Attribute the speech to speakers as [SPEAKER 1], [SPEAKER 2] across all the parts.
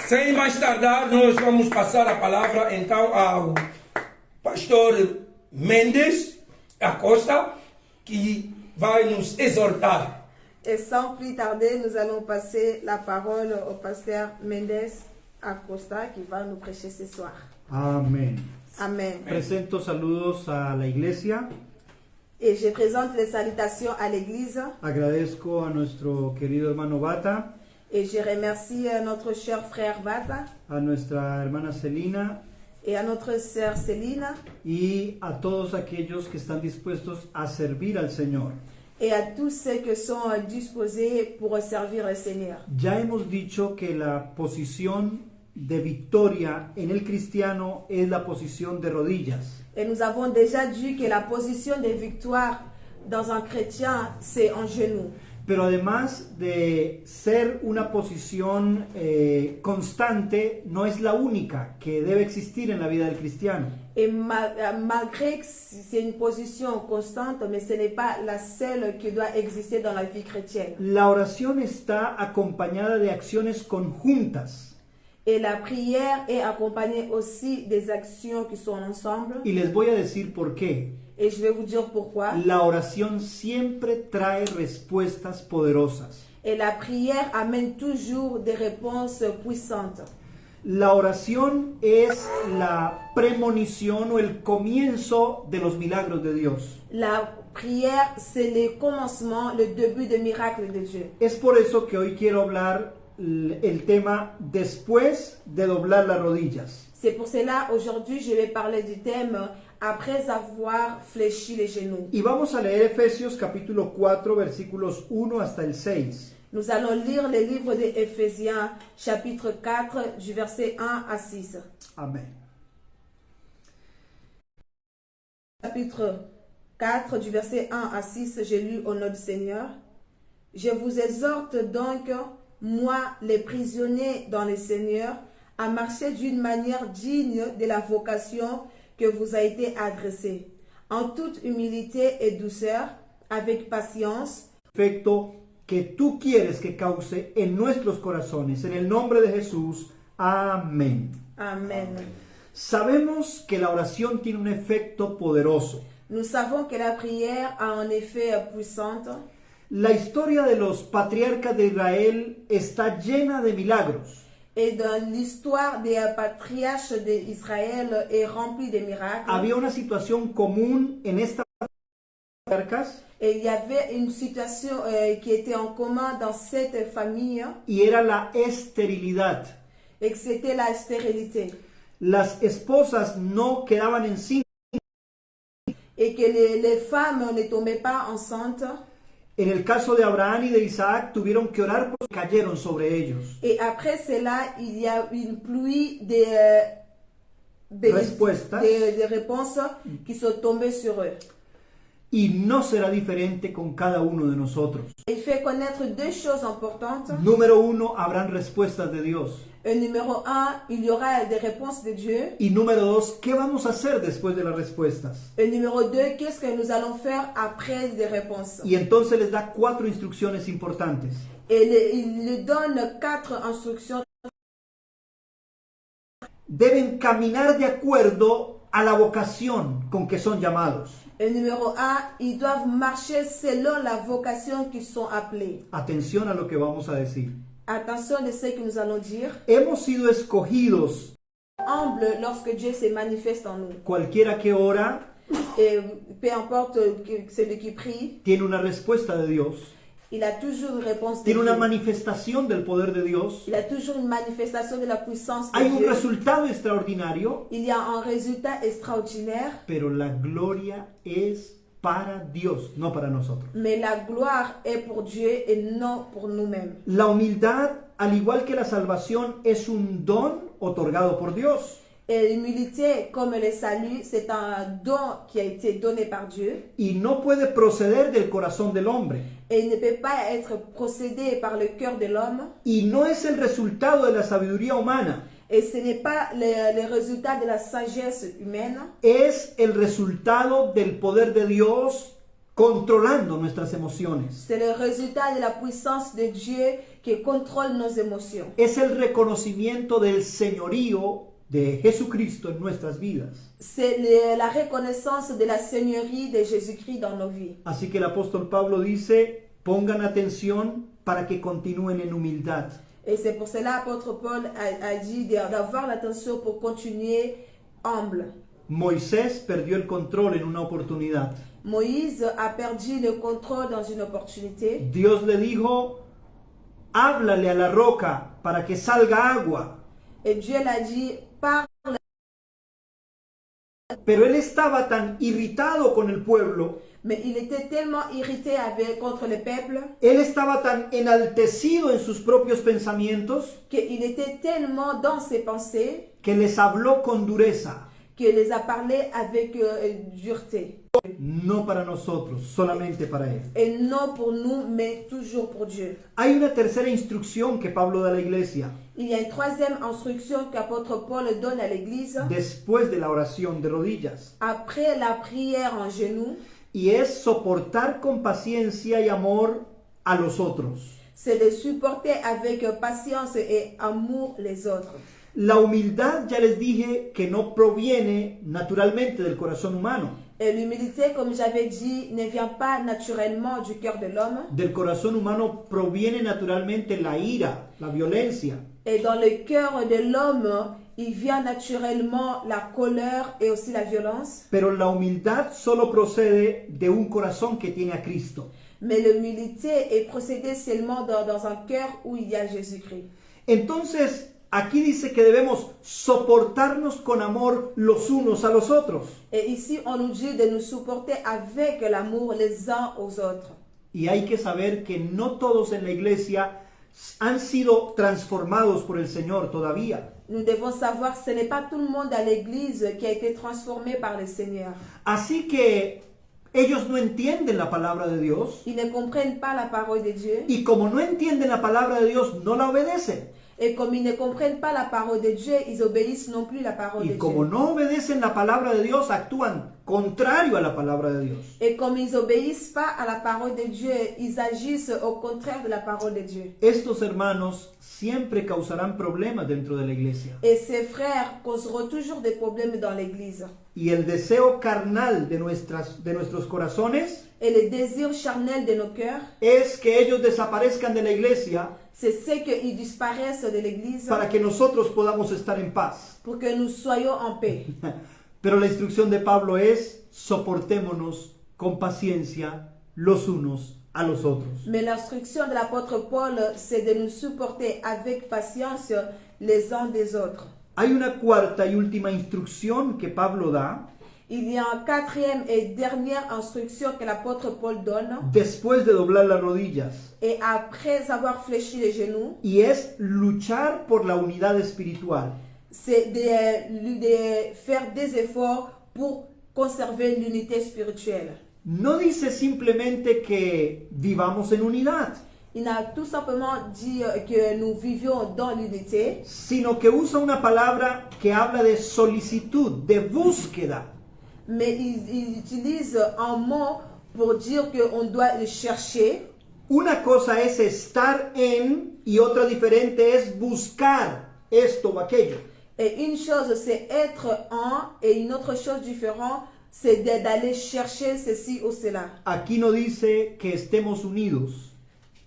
[SPEAKER 1] Sem mais tardar, nós vamos passar a palavra então ao pastor Mendes Acosta, que vai nos exortar.
[SPEAKER 2] Et sans plus tarder, nous allons passer la parole au pasteur Mendes Acosta qui va nous prêcher ce soir.
[SPEAKER 3] Amén.
[SPEAKER 2] Amen.
[SPEAKER 3] Presento saludos a la iglesia.
[SPEAKER 2] Et je présente les salutations à l'église
[SPEAKER 3] Agradezco a nuestro querido hermano Bata,
[SPEAKER 2] et je remercie notre cher frère Bata
[SPEAKER 3] a nuestra hermana Celina
[SPEAKER 2] et à notre sœur Céline
[SPEAKER 3] y a todos aquellos que están dispuestos a servir al Señor.
[SPEAKER 2] et à tous ceux qui sont disposés pour servir le Seigneur.
[SPEAKER 3] Ya hemos dicho que la posición de victoria en el cristiano es la posición de rodillas.
[SPEAKER 2] Et nous avons déjà dit que la position de victoire dans un chrétien, c'est en genoux.
[SPEAKER 3] Pero además de ser una posición constante, no es la única que debe existir en la vida del cristiano.
[SPEAKER 2] Et malgré que c'est une position constante, mais ce n'est pas la seule qui doit exister dans la vie chrétienne.
[SPEAKER 3] La oración está acompañada de acciones conjuntas.
[SPEAKER 2] Et la prière est accompagnée aussi des actions qui sont ensemble.
[SPEAKER 3] Y les voy a decir por qué.
[SPEAKER 2] Et je vais vous dire pourquoi.
[SPEAKER 3] La oración siempre trae respuestas poderosas.
[SPEAKER 2] Et la prière amène toujours des réponses puissantes.
[SPEAKER 3] La oración es la premonición o el comienzo de los milagros de Dios.
[SPEAKER 2] La prière, c'est le commencement, le début des miracles de Dieu.
[SPEAKER 3] Es por eso que hoy quiero hablar el tema después de doblar las rodillas.
[SPEAKER 2] C'est pour cela, aujourd'hui, je vais parler du thème après avoir fléchi les genoux.
[SPEAKER 3] Y vamos a leer Efesios capítulo 4 versículos 1 hasta el 6.
[SPEAKER 2] Nous allons lire le livre des Éphésiens, chapitre 4, du verset 1 à 6.
[SPEAKER 3] Amén.
[SPEAKER 2] Chapitre 4, du verset 1 à 6, j'ai lu au nom du Seigneur. Je vous exhorte donc, moi, les prisonniers dans le Seigneur, à marcher d'une manière digne de la vocation que vous a été adressée, en toute humilité et douceur, avec patience,
[SPEAKER 3] Efecto que tú quieres que cause en nuestros corazones, en el nombre de Jesús. Amén.
[SPEAKER 2] Amen.
[SPEAKER 3] Sabemos que la oración tiene un efecto poderoso.
[SPEAKER 2] Nous savons que la prière a un effet puissant.
[SPEAKER 3] La historia de los patriarcas de Israel está llena de milagros.
[SPEAKER 2] Et dans l'histoire des patriarches d'Israël est remplie de miracles.
[SPEAKER 3] Había una situación común en estas patriarcas
[SPEAKER 2] Et il y avait une situation qui était en commun dans cette famille,
[SPEAKER 3] y era la esterilidad.
[SPEAKER 2] et que c'était la stérilité.
[SPEAKER 3] Las esposas no quedaban encintas.
[SPEAKER 2] Et que les femmes ne tombaient pas enceintes.
[SPEAKER 3] En el caso de Abraham y de Isaac tuvieron que orar porque cayeron sobre ellos.
[SPEAKER 2] Et après cela, il y a une pluie de réponses qui sont tombées sur eux.
[SPEAKER 3] Y no será diferente con cada uno de nosotros.
[SPEAKER 2] Il fait connaître deux choses importantes.
[SPEAKER 3] Número uno, habrán respuestas de Dios.
[SPEAKER 2] Et numéro un, il y aura des réponses de Dieu.
[SPEAKER 3] Y número dos, ¿qué vamos a hacer después de las respuestas?
[SPEAKER 2] Et numéro deux, qu'est-ce que nous allons faire après des réponses?
[SPEAKER 3] Y entonces les da 4 instrucciones importantes.
[SPEAKER 2] Et il lui donne 4 instructions.
[SPEAKER 3] Deben caminar de acuerdo a la vocación con que son llamados.
[SPEAKER 2] Et numéro 1, ils doivent marcher selon la vocation qu'ils sont appelés.
[SPEAKER 3] Atención a lo que vamos a decir.
[SPEAKER 2] Attention de ce que nous allons dire.
[SPEAKER 3] Hemos sido escogidos.
[SPEAKER 2] Humble lorsque Dieu se manifeste en nous.
[SPEAKER 3] Cualquiera que ora,
[SPEAKER 2] Et peu importe celui qui prie,
[SPEAKER 3] tiene una respuesta de Dios.
[SPEAKER 2] il a toujours une réponse de
[SPEAKER 3] Tiene una
[SPEAKER 2] Dieu.
[SPEAKER 3] manifestación del poder de Dios.
[SPEAKER 2] Il a toujours une manifestation de la puissance de
[SPEAKER 3] Hay un
[SPEAKER 2] Dieu.
[SPEAKER 3] resultado extraordinario,
[SPEAKER 2] Il y a un résultat extraordinaire,
[SPEAKER 3] pero la gloria es para Dios, no para nosotros.
[SPEAKER 2] mais la gloire est pour Dieu et non pour nous-mêmes.
[SPEAKER 3] La humildad, al igual que la salvación, es un don otorgado por Dios.
[SPEAKER 2] Et l'humilité, comme le salut, c'est un don qui a été donné par Dieu.
[SPEAKER 3] Y no puede proceder del corazón del hombre.
[SPEAKER 2] Et il ne peut pas être procédé par le cœur de l'homme.
[SPEAKER 3] Y no es el resultado de la sabiduría humana.
[SPEAKER 2] Et ce n'est pas le résultat de la sagesse humaine.
[SPEAKER 3] Es el resultado del poder de Dios controlando nuestras emociones.
[SPEAKER 2] C'est le résultat de la puissance de Dieu qui contrôle nos émotions.
[SPEAKER 3] Es el reconocimiento del señorío de Jesucristo en nuestras vidas.
[SPEAKER 2] C'est la reconnaissance de la seigneurie de Jésus-Christ dans nos vies.
[SPEAKER 3] Así que el apóstol Pablo dice, pongan atención para que continúen en humildad.
[SPEAKER 2] Et c'est pour cela l'apôtre Paul a dit d'avoir l'attention pour continuer humble.
[SPEAKER 3] Moisés perdió el control en una oportunidad.
[SPEAKER 2] Moïse a perdu le contrôle dans une opportunité.
[SPEAKER 3] Dios le dijo, háblale a la roca para que salga agua.
[SPEAKER 2] Et Dieu l'a dit, parle.
[SPEAKER 3] Pero él estaba tan irritado con el pueblo,
[SPEAKER 2] Mais il était tellement irrité contre le peuple
[SPEAKER 3] él estaba tan enaltecido en sus propios pensamientos,
[SPEAKER 2] qu'il était tellement dans ses pensées
[SPEAKER 3] que les habló con dureza.
[SPEAKER 2] qu'il les a parlé avec dureté.
[SPEAKER 3] No para nosotros, solamente para él.
[SPEAKER 2] Et non pour nous, mais toujours pour Dieu.
[SPEAKER 3] Hay una tercera instrucción que Pablo da a la iglesia
[SPEAKER 2] Il y a une troisième instruction qu'apôtre Paul donne à l'église
[SPEAKER 3] después de la oración de rodillas,
[SPEAKER 2] après la prière en genoux.
[SPEAKER 3] y es soportar con paciencia y amor a los otros.
[SPEAKER 2] C'est de supporter avec patience et amour les autres.
[SPEAKER 3] La humildad, ya les dije, que no proviene naturalmente del corazón humano.
[SPEAKER 2] Et l'humilité, comme j'avais dit, ne vient pas naturellement du cœur de l'homme.
[SPEAKER 3] Del corazón humano proviene naturalmente la ira, la violencia.
[SPEAKER 2] Et dans le cœur de l'homme, il vient naturellement la colère et aussi la violence.
[SPEAKER 3] Pero la humildad solo procede de un corazón que tiene a Cristo.
[SPEAKER 2] Mais l'humilité est procédée seulement dans un cœur où il y a Jésus-Christ.
[SPEAKER 3] Entonces, aquí dice que debemos soportarnos con amor los unos a los otros.
[SPEAKER 2] Et ici, on nous dit de nous supporter avec l'amour les uns aux autres.
[SPEAKER 3] Y hay que saber que no todos en la iglesia han sido transformados por el Señor todavía.
[SPEAKER 2] Nous devons savoir que ce n'est pas tout le monde à l'église qui a été transformé par le Seigneur.
[SPEAKER 3] Así que ellos no entienden la palabra de Dios,
[SPEAKER 2] Ils ne comprennent pas la parole de Dieu.
[SPEAKER 3] y como no entienden la palabra de Dios, no la obedecen.
[SPEAKER 2] Et comme ils ne comprennent pas la parole de Dieu, ils obéissent non plus la parole de
[SPEAKER 3] Y como
[SPEAKER 2] Dieu.
[SPEAKER 3] no obedecen la palabra de Dios, actúan contrario a la palabra de Dios.
[SPEAKER 2] Et comme ils n'obéissent pas à la parole de Dieu, ils agissent au contraire de la parole de Dieu.
[SPEAKER 3] Estos hermanos siempre causarán problemas dentro de la iglesia.
[SPEAKER 2] Et ces frères causeront toujours des problèmes dans l'église.
[SPEAKER 3] Y el deseo carnal de nuestros corazones
[SPEAKER 2] Et le désir charnel de nos cœurs,
[SPEAKER 3] es que ellos desaparezcan de la iglesia
[SPEAKER 2] c'est ce qu'ils disparaissent de l'église
[SPEAKER 3] para que nosotros podamos estar en paz.
[SPEAKER 2] pour que nous soyons en paix.
[SPEAKER 3] Pero la instrucción de Pablo es soportémonos con paciencia los unos a los otros.
[SPEAKER 2] Mais l'instruction de l'apôtre Paul, c'est de nous supporter avec patience les uns des autres.
[SPEAKER 3] Hay una cuarta y última instrucción que Pablo da
[SPEAKER 2] Il y a une quatrième et dernière instruction que l'apôtre Paul donne.
[SPEAKER 3] después de doblar las rodillas,
[SPEAKER 2] Et après avoir fléchi les genoux,
[SPEAKER 3] y es luchar por la unidad espiritual.
[SPEAKER 2] c'est de faire des efforts pour conserver l'unité spirituelle.
[SPEAKER 3] No dice simplemente que vivamos en unidad,
[SPEAKER 2] Il a tout simplement dit que nous vivions dans l'unité,
[SPEAKER 3] sino que usa una palabra que habla de solicitud, de búsqueda.
[SPEAKER 2] mais il utilise un mot pour dire qu'on doit le chercher.
[SPEAKER 3] Una cosa es estar en y otra diferente es buscar esto o aquello.
[SPEAKER 2] Et une chose, c'est être en, et une autre chose différente, c'est d'aller chercher ceci ou cela.
[SPEAKER 3] Aquí no dice que estemos unidos,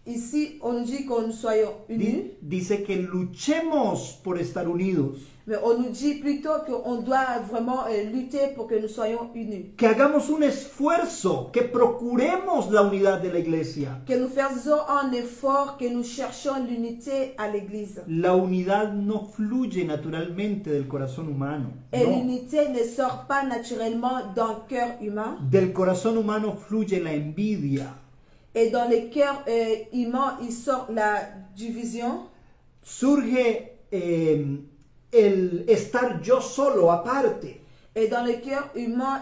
[SPEAKER 2] Ici, on nous dit que nous soyons unis,
[SPEAKER 3] dice que luchemos por estar unidos,
[SPEAKER 2] mais on nous dit plutôt qu'on doit vraiment lutter pour que nous soyons unis.
[SPEAKER 3] que hagamos un esfuerzo, que procuremos la unidad de la iglesia.
[SPEAKER 2] Que nous faisons un effort, que nous cherchons l'unité à l'église.
[SPEAKER 3] La unidad no fluye naturalmente del corazón humano.
[SPEAKER 2] Et
[SPEAKER 3] No.
[SPEAKER 2] l'unité ne sort pas naturellement d'un cœur humain.
[SPEAKER 3] Del corazón humano fluye la envidia,
[SPEAKER 2] Et dans le cœur humain, il sort la division.
[SPEAKER 3] surge el estar yo solo aparte.
[SPEAKER 2] Et dans le cœur humain,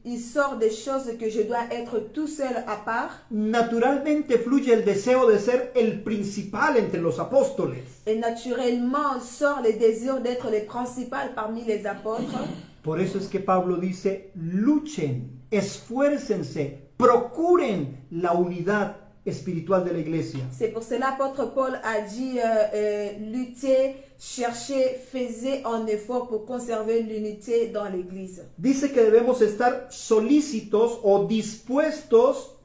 [SPEAKER 2] il sort des choses que je dois être tout seul à part.
[SPEAKER 3] Naturalmente fluye el deseo de ser el principal entre los apóstoles.
[SPEAKER 2] Et naturellement, sort le désir d'être le principal parmi les apôtres.
[SPEAKER 3] Por eso es que Pablo dice, luchen, esfuércense procuren la unidad espiritual de la iglesia.
[SPEAKER 2] C'est pour cela l'apôtre Paul a dit lutter, chercher, faisait un effort pour conserver l'unité dans l'église.
[SPEAKER 3] Dice que debemos estar solícitos o dispuestos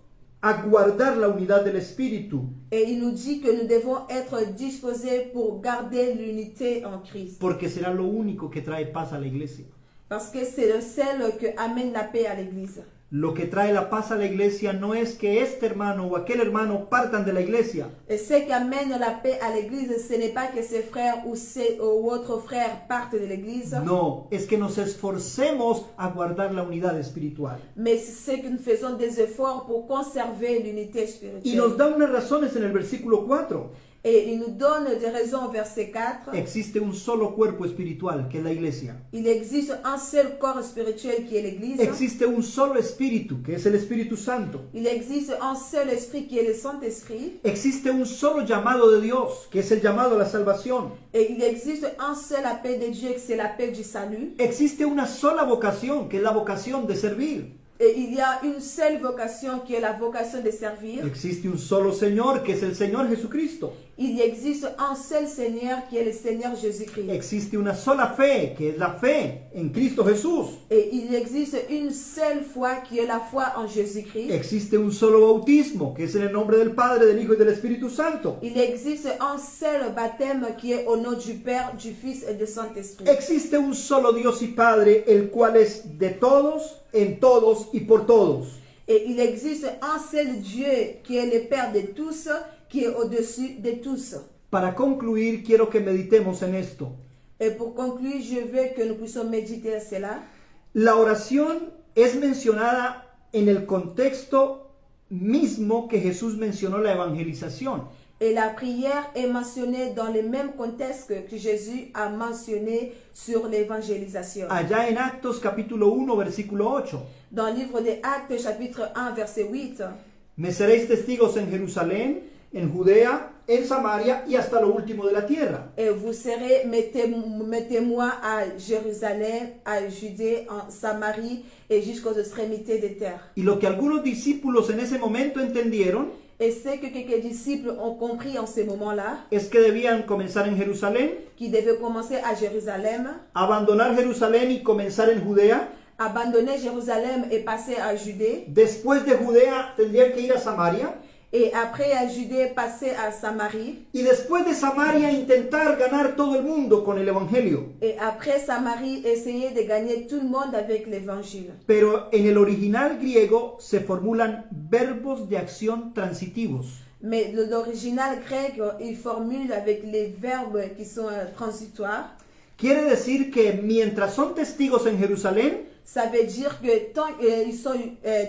[SPEAKER 3] a guardar la unidad del espíritu,
[SPEAKER 2] Et il nous dit que nous devons être disposés pour garder l'unité en Christ.
[SPEAKER 3] porque será lo único que trae paz a la iglesia.
[SPEAKER 2] Parce que c'est le seul qui amène la paix à l'église.
[SPEAKER 3] Lo que trae la paz a la iglesia no es que este hermano o aquel hermano partan de la iglesia,
[SPEAKER 2] Et ce qui amène la paix à l'église, ce n'est pas que ses frères ou autres frères partent de l'église,
[SPEAKER 3] no, es que nos esforcemos a guardar la unidad espiritual.
[SPEAKER 2] mais c'est que nous faisons des efforts pour conserver l'unité
[SPEAKER 3] Y nos
[SPEAKER 2] spirituelle.
[SPEAKER 3] da unas razones en el versículo 4.
[SPEAKER 2] Et il nous donne des raisons au verset 4.
[SPEAKER 3] Existe un solo cuerpo espiritual, que es la iglesia.
[SPEAKER 2] Il existe un seul corps spirituel qui est l'église.
[SPEAKER 3] Existe un solo espíritu, que es el Espíritu Santo.
[SPEAKER 2] Il existe un seul esprit qui est le Saint-Esprit.
[SPEAKER 3] Existe un solo llamado de Dios, que es el llamado a la salvación.
[SPEAKER 2] Et il existe un seul appel de Dieu, que c'est l'appel du salut.
[SPEAKER 3] Existe una sola vocación, que es la vocación de servir.
[SPEAKER 2] Et il y a une seule vocation qui est la vocation de servir.
[SPEAKER 3] Existe un solo Señor, que es el Señor Jesucristo.
[SPEAKER 2] Il existe un seul Seigneur qui est le Seigneur Jésus-Christ.
[SPEAKER 3] Existe una sola fe, que es la fe en Cristo Jesús.
[SPEAKER 2] Et il existe une seule foi qui est la foi en Jésus-Christ.
[SPEAKER 3] Existe un solo bautismo, que es en el nombre del Padre, del Hijo y del Espíritu Santo.
[SPEAKER 2] Il existe un seul baptême qui est au nom du Père, du Fils et du Saint-Esprit.
[SPEAKER 3] Existe un solo Dios y Padre, el cual es de todos, en todos y por todos.
[SPEAKER 2] Et il existe un seul Dieu qui est le Père de tous, qui est au-dessus de tous.
[SPEAKER 3] Para concluir, quiero que meditemos en esto.
[SPEAKER 2] Et pour conclure, je veux que nous puissions méditer à cela.
[SPEAKER 3] La oración es mencionada en el contexto mismo que Jesús mencionó la evangelización.
[SPEAKER 2] Et la prière est mentionnée dans le même contexte que Jésus a mentionné sur l'évangélisation.
[SPEAKER 3] Allá en Actos capítulo 1, versículo 8.
[SPEAKER 2] Dans le livre des Actes, chapitre 1, verset 8,
[SPEAKER 3] Me seréis testigos en Jerusalén, en Judea, en Samaria y hasta lo último de la tierra.
[SPEAKER 2] et vous serez mes témoins à Jérusalem, à Judée, en Samarie et jusqu'aux extrémités des terres.
[SPEAKER 3] Y lo que algunos discípulos en ese momento entendieron
[SPEAKER 2] Et ce que quelques disciples ont compris en ce moment-là,
[SPEAKER 3] es que debían comenzar en Jerusalén,
[SPEAKER 2] qui devaient commencer à Jérusalem,
[SPEAKER 3] abandonar Jerusalén y comenzar en Judea.
[SPEAKER 2] abandonner Jérusalem et passer à Judée,
[SPEAKER 3] Después de Judea tendrían que ir a Samaria.
[SPEAKER 2] et après à Judée, passer à Samarie,
[SPEAKER 3] Y después de Samaria intentar ganar todo el mundo con el Evangelio.
[SPEAKER 2] et après Samarie, essayer de gagner tout le monde avec l'évangile.
[SPEAKER 3] Pero en el original griego se formulan verbos de acción transitivos.
[SPEAKER 2] Mais l'original grec, il formule avec les verbes qui sont transitoires.
[SPEAKER 3] Quiere decir que mientras son testigos en Jerusalén,
[SPEAKER 2] Ça veut dire que tant qu'ils sont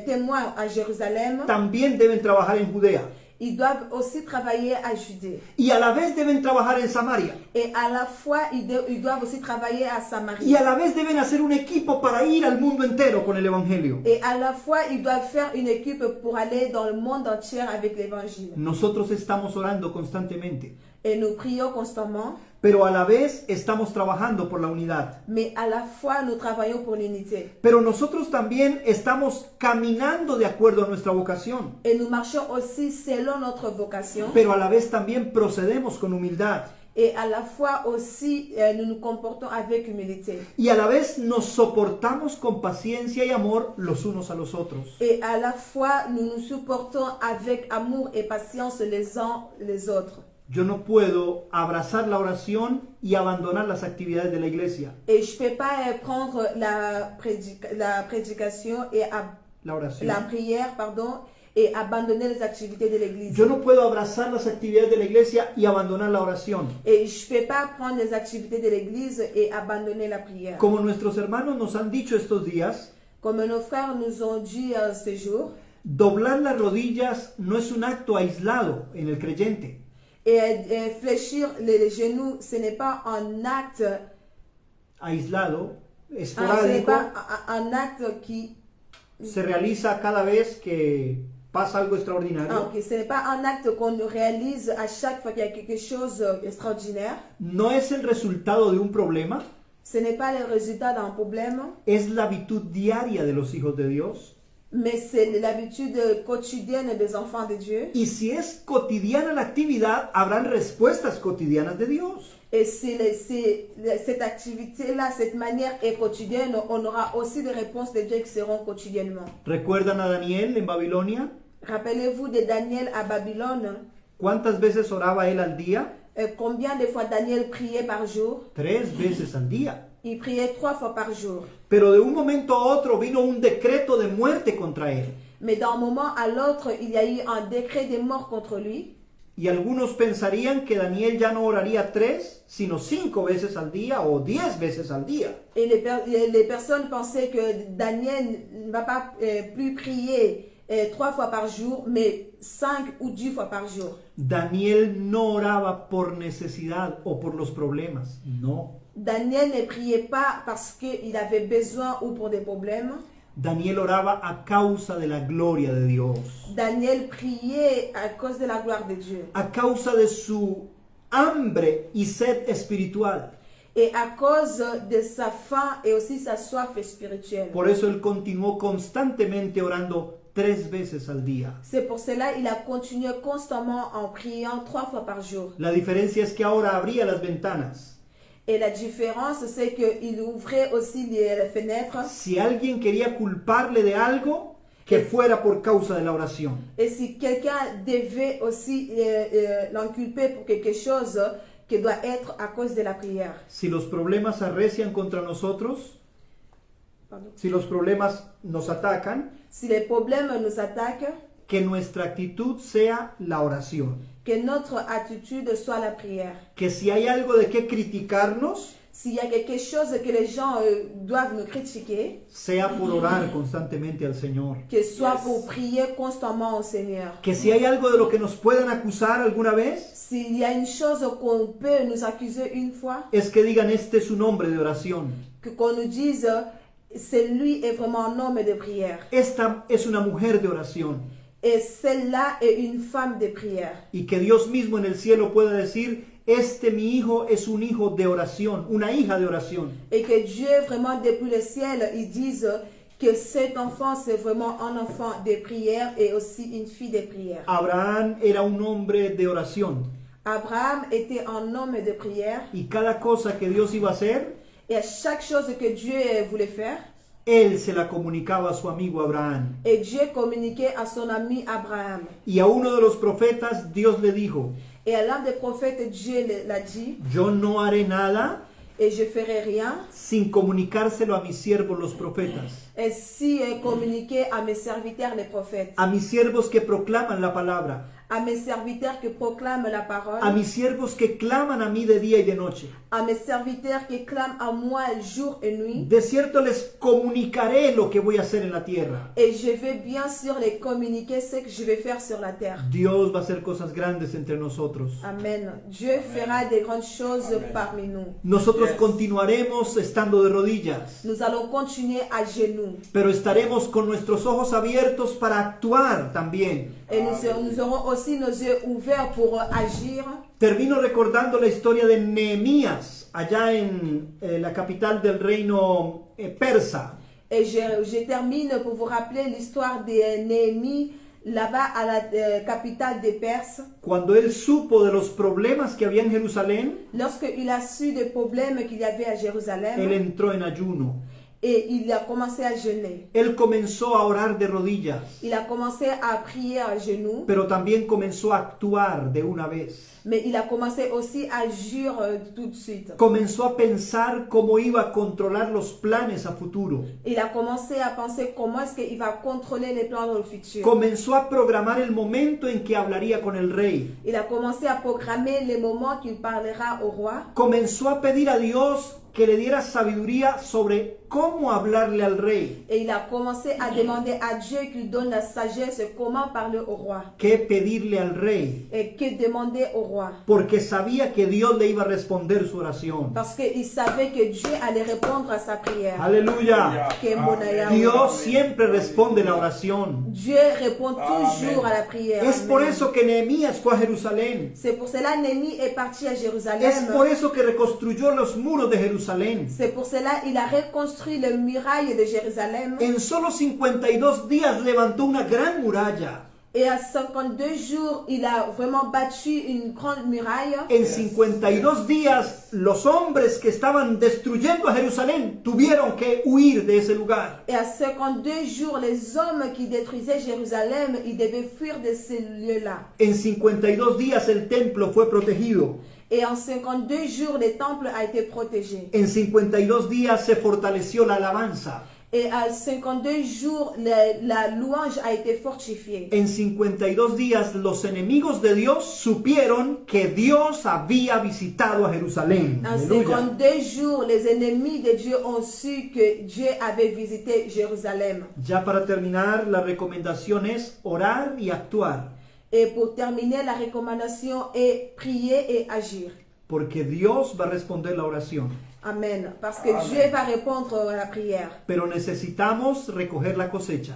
[SPEAKER 2] témoins à Jérusalem,
[SPEAKER 3] también deben trabajar en Judea.
[SPEAKER 2] ils doivent aussi travailler à Judée.
[SPEAKER 3] Y a la vez deben trabajar en Samaria.
[SPEAKER 2] Et à la fois, ils doivent aussi travailler à Samarie.
[SPEAKER 3] Y a la vez deben hacer un equipo para ir al mundo entero con el Evangelio.
[SPEAKER 2] Et à la fois, ils doivent faire une équipe pour aller dans le monde entier avec l'évangile.
[SPEAKER 3] Nosotros estamos orando constantemente,
[SPEAKER 2] Et nous prions constamment,
[SPEAKER 3] pero a la vez estamos trabajando por la unidad.
[SPEAKER 2] mais à la fois, nous travaillons pour l'unité.
[SPEAKER 3] Pero nosotros también estamos caminando de acuerdo a nuestra vocación,
[SPEAKER 2] Et nous marchons aussi selon notre vocation.
[SPEAKER 3] pero a la vez también procedemos con humildad.
[SPEAKER 2] Et à la fois aussi, nous nous comportons avec humilité.
[SPEAKER 3] Y a la vez nos soportamos con paciencia y amor los unos a los otros.
[SPEAKER 2] Et à la fois, nous nous supportons avec amour et patience les uns les autres.
[SPEAKER 3] Yo no puedo abrazar la oración y abandonar las actividades de la iglesia.
[SPEAKER 2] Et je ne peux pas prendre la prédication et
[SPEAKER 3] La oración.
[SPEAKER 2] la prière, pardon, et abandonner les activités de l'église.
[SPEAKER 3] Yo no puedo abrazar las actividades de la iglesia y abandonar la oración.
[SPEAKER 2] Et je ne peux pas prendre les activités de l'église et abandonner la prière.
[SPEAKER 3] Como nuestros hermanos nos han dicho estos días,
[SPEAKER 2] Comme nos frères nous ont dit ce jour,
[SPEAKER 3] doblar las rodillas no es un acto aislado en el creyente.
[SPEAKER 2] et fléchir les genoux, ce n'est pas un acte,
[SPEAKER 3] Aislado,
[SPEAKER 2] ce n'est
[SPEAKER 3] esporádico,
[SPEAKER 2] pas un acte qui,
[SPEAKER 3] se realiza cada vez que pasa algo extraordinario.
[SPEAKER 2] ok, ce n'est pas un acte qu'on réalise à chaque fois qu'il y a quelque chose d'extraordinaire.
[SPEAKER 3] No es el resultado de un problema,
[SPEAKER 2] Ce n'est pas le résultat d'un problème,
[SPEAKER 3] es la habitud diaria de los hijos de Dios.
[SPEAKER 2] mais c'est l'habitude quotidienne des enfants de Dieu.
[SPEAKER 3] Y si es cotidiana la actividad, habrán respuestas cotidianas de Dios.
[SPEAKER 2] Et si cette activité-là, cette manière est quotidienne, on aura aussi des réponses de Dieu qui seront quotidiennement.
[SPEAKER 3] ¿Recuerdan a Daniel en Babilonia?
[SPEAKER 2] Rappelez-vous de Daniel à Babylone.
[SPEAKER 3] ¿Cuántas veces oraba él al día?
[SPEAKER 2] Combien de fois Daniel priait par jour?
[SPEAKER 3] 3 veces al día.
[SPEAKER 2] Il priait 3 fois par jour.
[SPEAKER 3] Pero de un momento a otro vino un decreto de muerte contra él.
[SPEAKER 2] Mais d'un moment à l'autre, il y a eu un décret de mort contre lui.
[SPEAKER 3] Y algunos pensarían que Daniel ya no oraría 3, sino 5 veces al día o 10 veces al día.
[SPEAKER 2] Et les personnes pensaient que Daniel ne va pas plus prier 3 fois par jour, mais 5 ou 10 fois par jour.
[SPEAKER 3] Daniel no oraba por necesidad o por los problemas, no.
[SPEAKER 2] Daniel ne priait pas parce qu'il avait besoin ou pour des problèmes.
[SPEAKER 3] Daniel oraba a causa de la gloria de Dios,
[SPEAKER 2] Daniel priait à cause de la gloire de Dieu
[SPEAKER 3] a causa de su hambre y sed espiritual.
[SPEAKER 2] et à cause de sa faim et aussi sa soif spirituelle.
[SPEAKER 3] Por eso él continuó constantemente orando 3 veces al día.
[SPEAKER 2] C'est pour cela qu'il a continué constamment en priant 3 fois par jour.
[SPEAKER 3] La diferencia es que ahora abría las ventanas.
[SPEAKER 2] Et la différence, c'est qu'il ouvrait aussi les fenêtres.
[SPEAKER 3] Si alguien quería culparle de algo, que fuera por causa de la oración.
[SPEAKER 2] Et si quelqu'un devait aussi l'inculper pour quelque chose, que doit être à cause de la prière.
[SPEAKER 3] Si los problemas arrecian contra nosotros,
[SPEAKER 2] Pardon.
[SPEAKER 3] si los problemas nos atacan,
[SPEAKER 2] Si les problèmes nous attaquent,
[SPEAKER 3] que nuestra actitud sea la oración.
[SPEAKER 2] que notre attitude soit la prière.
[SPEAKER 3] Que si hay algo de qué criticarnos,
[SPEAKER 2] S'il y a quelque chose que les gens doivent nous critiquer,
[SPEAKER 3] sea por orar constantemente al Señor.
[SPEAKER 2] que soit pour prier constamment au Seigneur.
[SPEAKER 3] Que si hay algo de lo que nos puedan acusar alguna vez,
[SPEAKER 2] S'il y a une chose qu'on peut nous accuser une fois,
[SPEAKER 3] es que digan este es un hombre de oración.
[SPEAKER 2] qu'on nous dise, c'est lui est vraiment un homme de prière.
[SPEAKER 3] Esta es una mujer de oración.
[SPEAKER 2] Et celle-là est une femme de prière.
[SPEAKER 3] Y que Dios mismo en el cielo pueda decir, este mi hijo es un hijo de oración, una hija de oración.
[SPEAKER 2] Et que Dieu, vraiment, depuis le ciel, il dise que cet enfant, c'est vraiment un enfant de prière et aussi une fille de prière.
[SPEAKER 3] Abraham era un hombre de oración.
[SPEAKER 2] Abraham était un homme de prière.
[SPEAKER 3] Y cada cosa que Dios iba a hacer,
[SPEAKER 2] Et à chaque chose que Dieu voulait faire,
[SPEAKER 3] él se la comunicaba a su amigo Abraham.
[SPEAKER 2] et Dieu communiquait à son ami Abraham.
[SPEAKER 3] Y a uno de los profetas Dios le dijo,
[SPEAKER 2] Et à l'un des prophètes, Dieu l'a dit,
[SPEAKER 3] yo no haré nada
[SPEAKER 2] et je ferai rien,
[SPEAKER 3] sin comunicárselo a mis siervos los profetas,
[SPEAKER 2] et si communiquer à mes serviteurs les prophètes,
[SPEAKER 3] a mis siervos que proclaman la palabra,
[SPEAKER 2] à mes serviteurs qui proclament la parole,
[SPEAKER 3] a mis siervos que claman a mí de día y de noche.
[SPEAKER 2] à mes serviteurs qui clament à moi jour et nuit.
[SPEAKER 3] De cierto les comunicaré lo que voy a hacer en la tierra.
[SPEAKER 2] Et je vais bien sûr les communiquer ce que je vais faire sur la terre.
[SPEAKER 3] Dios va a hacer cosas grandes entre nosotros.
[SPEAKER 2] Amen. Dieu fera des grandes choses parmi nous.
[SPEAKER 3] Nosotros continuaremos estando de rodillas,
[SPEAKER 2] Nous allons continuer à genoux.
[SPEAKER 3] pero estaremos con nuestros ojos abiertos para actuar también.
[SPEAKER 2] Et nous aurons aussi nos yeux ouverts pour agir.
[SPEAKER 3] Termino recordando la historia de Nehemías, allá en la capital del reino persa.
[SPEAKER 2] Et je termine pour vous rappeler l'histoire de Néhémie là-bas à la capitale des Perses.
[SPEAKER 3] Cuando él supo de los problemas que había en Jerusalén,
[SPEAKER 2] Lorsqu'il a su des problèmes qu'il y avait à Jérusalem,
[SPEAKER 3] él entró en ayuno.
[SPEAKER 2] et il a commencé à jeûner.
[SPEAKER 3] Él comenzó a orar de rodillas,
[SPEAKER 2] Il a commencé à prier à genoux,
[SPEAKER 3] pero también comenzó a actuar de una vez.
[SPEAKER 2] mais il a commencé aussi à jurer tout de suite.
[SPEAKER 3] Comenzó a pensar cómo iba a controlar los planes a futuro.
[SPEAKER 2] Il a commencé à penser comment est-ce qu'il va contrôler les plans dans le futur.
[SPEAKER 3] Comenzó a programar el momento en que hablaría con el rey.
[SPEAKER 2] Il a commencé à programmer les moments qu'il parlera au roi.
[SPEAKER 3] Comenzó a pedir a Dios que le diera sabiduría sobre cómo hablarle al rey.
[SPEAKER 2] Et il a commencé à demander à Dieu qu'il donne la sagesse comment parler au roi.
[SPEAKER 3] ¿Qué pedirle al rey?
[SPEAKER 2] Et que demander au roi.
[SPEAKER 3] Porque sabía que Dios le iba a responder su oración.
[SPEAKER 2] Parce qu'il savait que Dieu allait répondre à sa prière.
[SPEAKER 3] Aleluya.
[SPEAKER 2] Que monaya.
[SPEAKER 3] Dios siempre responde la oración.
[SPEAKER 2] Dieu répond toujours à la prière.
[SPEAKER 3] Es por
[SPEAKER 2] Amen.
[SPEAKER 3] eso que Nehemías fue a Jerusalén.
[SPEAKER 2] C'est pour cela Néhémie est parti à
[SPEAKER 3] Es
[SPEAKER 2] Jérusalem.
[SPEAKER 3] por eso que reconstruyó los muros de Jerusalén.
[SPEAKER 2] C'est pour cela il a reconstruit détruit les murailles de Jérusalem.
[SPEAKER 3] En solo 52 días levantó una gran muralla.
[SPEAKER 2] Et à 52 jours, il a vraiment battu une grande muraille.
[SPEAKER 3] En 52 días, los hombres que estaban destruyendo a Jerusalén tuvieron que huir de ese lugar.
[SPEAKER 2] Et à 52 jours, les hommes qui détruisaient Jérusalem, ils devaient fuir de ces lieux-là.
[SPEAKER 3] En 52 días el templo fue protegido.
[SPEAKER 2] Et en 52 jours, le temple a été protégé.
[SPEAKER 3] En 52 días se fortaleció la alabanza.
[SPEAKER 2] Et à 52 jours, la louange a été fortifiée.
[SPEAKER 3] En 52 días los enemigos de Dios supieron que Dios había visitado a Jerusalén.
[SPEAKER 2] En
[SPEAKER 3] Aleluya.
[SPEAKER 2] 52 jours, les ennemis de Dieu ont su que Dieu avait visité Jérusalem.
[SPEAKER 3] Ya para terminar, la recomendación es orar y actuar,
[SPEAKER 2] Et pour terminer, la recommandation est prier et agir.
[SPEAKER 3] porque Dios va a responder la oración.
[SPEAKER 2] Amen. Parce que Dieu va répondre à la prière.
[SPEAKER 3] Pero necesitamos recoger la cosecha.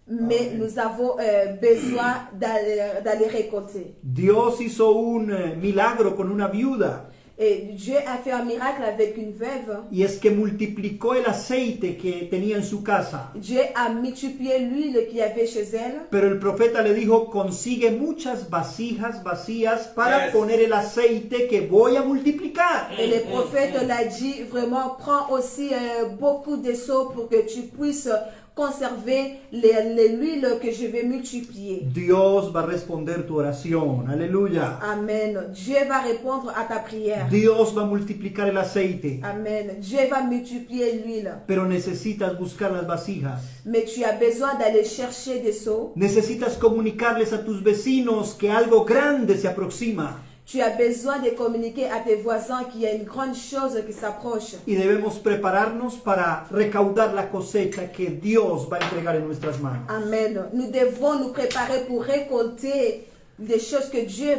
[SPEAKER 2] Mais nous avons besoin d'aller récolter.
[SPEAKER 3] Dios hizo un milagro con una viuda,
[SPEAKER 2] Et Dieu a fait un miracle avec une veuve.
[SPEAKER 3] y es que multiplicó el aceite que tenía en su casa.
[SPEAKER 2] Dieu a multiplié l'huile qu'il y avait chez elle.
[SPEAKER 3] Pero el profeta le dijo, consigue muchas vasijas vacías para
[SPEAKER 1] Yes.
[SPEAKER 3] poner el aceite que voy a multiplicar.
[SPEAKER 2] Et le prophète l'a dit, vraiment, prends aussi beaucoup de seaux pour que tu puisses conserver l'huile que je vais multiplier.
[SPEAKER 3] Dios va a responder tu oración. Aleluya.
[SPEAKER 2] Amen. Dieu va répondre à ta prière.
[SPEAKER 3] Dios va a multiplicar el aceite.
[SPEAKER 2] Amen. Dieu va multiplier l'huile.
[SPEAKER 3] Pero necesitas buscar las vasijas.
[SPEAKER 2] Mais tu as besoin d'aller chercher des seaux.
[SPEAKER 3] Necesitas comunicarles a tus vecinos que algo grande se aproxima.
[SPEAKER 2] Tu as besoin de communiquer à tes voisins qu'il y a une grande chose qui s'approche.
[SPEAKER 3] Y debemos prepararnos para recaudar la cosecha que Dios va a entregar en nuestras manos.
[SPEAKER 2] Amen. Nous devons nous préparer pour récolter des choses que Dieu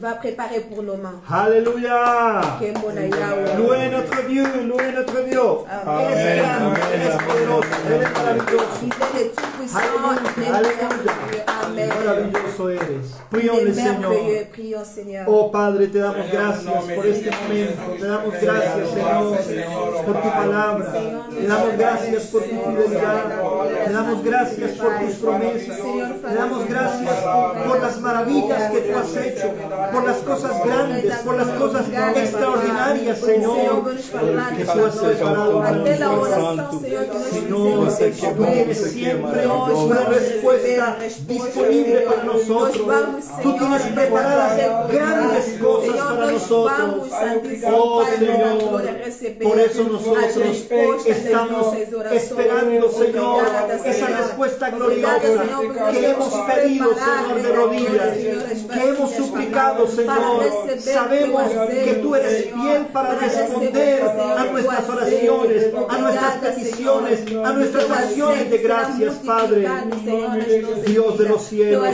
[SPEAKER 2] va préparer pour nos mains.
[SPEAKER 3] Aleluya.
[SPEAKER 2] Que mon Yahweh.
[SPEAKER 3] Louez notre Dieu, louez notre Dios.
[SPEAKER 2] Amen.
[SPEAKER 3] Él es grande, Él es poderoso, Él es maravilloso.
[SPEAKER 2] Il est le tout-puissant, il est
[SPEAKER 3] Aleluya.
[SPEAKER 2] merveilleux. Amen.
[SPEAKER 3] Maravilloso eres.
[SPEAKER 2] Il est
[SPEAKER 3] Prions le Señor.
[SPEAKER 2] merveilleux. Prions, Seigneur.
[SPEAKER 3] Oh Padre, te damos gracias por este momento. Te damos gracias, Señor, por tu palabra. Te damos gracias por tu fidelidad. Te damos gracias por tus promesas. Te damos gracias por las maravillas que tú has hecho, por las cosas grandes, por las cosas extraordinarias, Señor, que tú has preparado para nosotros. Señor, tú tienes siempre una respuesta disponible para nosotros. Tú tienes preparadas grandes cosas para nosotros. Oh Señor, por eso nosotros estamos esperando, Señor, esa respuesta gloriosa que hemos pedido, Señor, de rodillas, que hemos suplicado, Señor. Sabemos que tú eres fiel para responder a nuestras oraciones, a nuestras peticiones, a nuestras acciones de gracias, Padre. Dios de los cielos,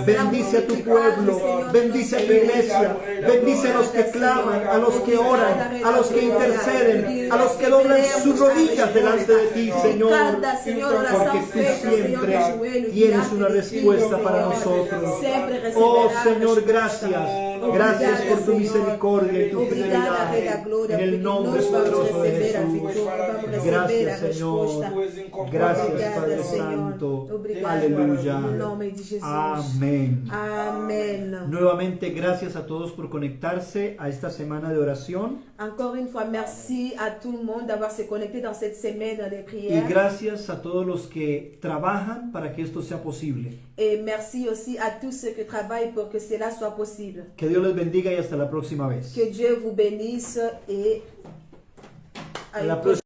[SPEAKER 3] bendice a tu pueblo, bendice a tu iglesia, bendice a los que claman, a los que oran, a los que interceden, a los que doblan sus rodillas delante de ti, Señor, porque tú siempre tienes una respuesta para nosotros. Oh Señor, gracias, gracias por tu misericordia y tu fidelidad, en el nombre poderoso de Jesús. Gracias, Señor, gracias, Padre Santo, aleluya, amén.
[SPEAKER 2] Amen.
[SPEAKER 3] Nuevamente, gracias a todos por conectarse a esta semana de oración.
[SPEAKER 2] Encore une fois, merci à tout le monde d'avoir se connecté dans cette semaine de
[SPEAKER 3] Y
[SPEAKER 2] prière.
[SPEAKER 3] gracias a todos los que trabajan para que esto sea posible.
[SPEAKER 2] Et merci aussi à tous ceux qui travaillent pour que cela soit possible.
[SPEAKER 3] Que Dios les bendiga y hasta la próxima vez.
[SPEAKER 2] Que Dieu vous bénisse et
[SPEAKER 3] A la
[SPEAKER 2] à une
[SPEAKER 3] próxima.